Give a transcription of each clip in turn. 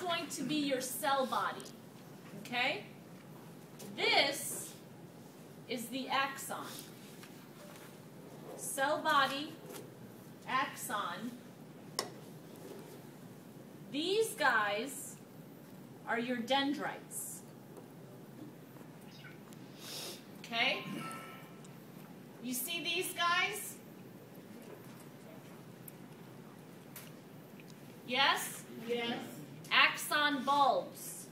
going to be your cell body. Okay? This is the axon. Cell body, axon. These guys are your dendrites. Okay? You see these guys? Yes? Yes. Axon bulbs.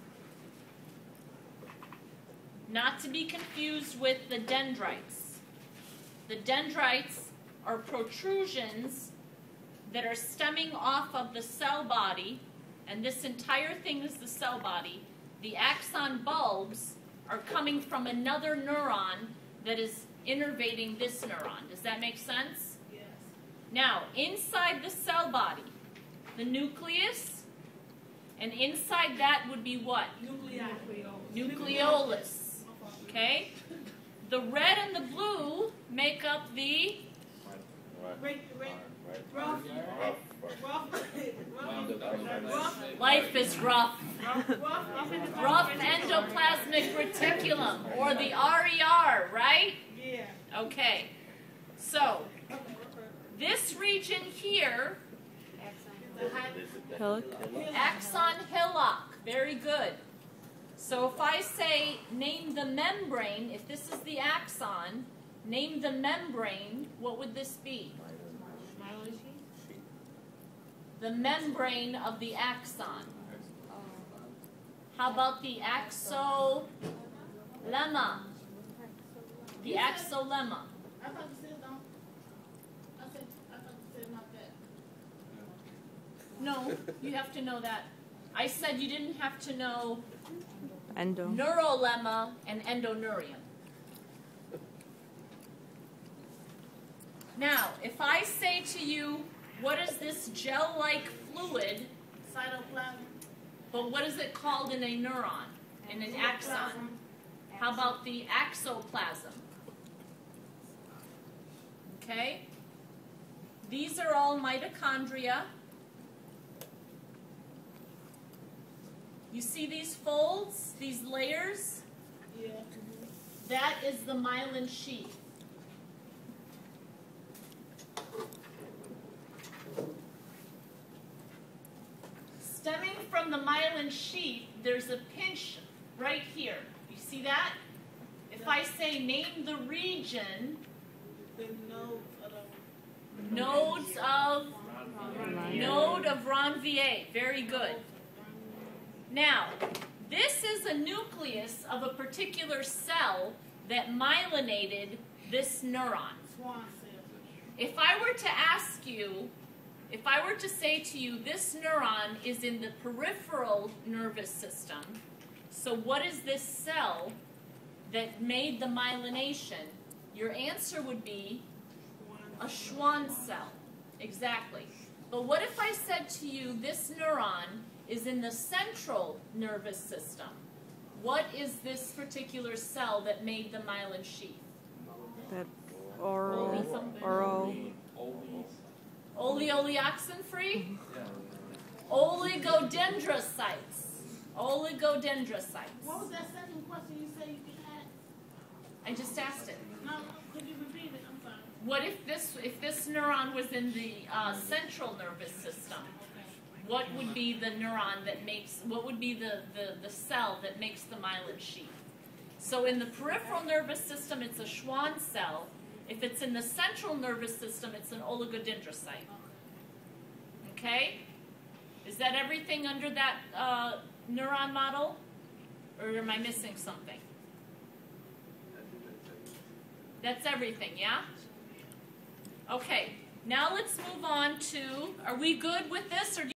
Not to be confused with the dendrites. The dendrites are protrusions that are stemming off of the cell body, and this entire thing is the cell body. The axon bulbs are coming from another neuron that is innervating this neuron. Does that make sense? Yes. Now, inside the cell body, the nucleus, and inside that would be what? Nucleolus. Okay? The red and the blue make up the life is rough. Rough endoplasmic reticulum, or the RER, right? Yeah. Okay. So, this region here, axon hillock. Very good. So if I say name the membrane, if this is the axon, name the membrane, what would this be? The membrane of the axon. How about the axolemma? The axolemma. I thought you said don't. I thought you said not that. No, you have to know that. I said you didn't have to know Endo. neurolemma and endoneurium. Now, if I say to you, what is this gel-like fluid, Cytoplasm. but what is it called in a neuron, in an axon? How about the axoplasm? Okay? These are all mitochondria. You see these folds, these layers? Yeah. That is the myelin sheath. Stemming from the myelin sheath, there's a pinch right here. You see that? If I say name the region, The node of Ranvier. Very good. Now, this is a nucleus of a particular cell that myelinated this neuron. Swan cell. If I were to ask you, if I were to say to you, this neuron is in the peripheral nervous system, so what is this cell that made the myelination? Your answer would be a Schwann cell. Exactly. But what if I said to you, this neuron is in the central nervous system? What is this particular cell that made the myelin sheath? That oral. Oleoxen-free? Oligodendrocytes. Oligodendrocytes. What was that second question you said you had? I just asked it. No, could you repeat it? I'm sorry. What if this neuron was in the central nervous system? What would be the neuron that makes, what would be the cell that makes the myelin sheath? So in the peripheral nervous system, it's a Schwann cell. If it's in the central nervous system, it's an oligodendrocyte. Okay? Is that everything under that neuron model? Or am I missing something? That's everything, yeah? Okay. Now let's move on to, are we good with this? Or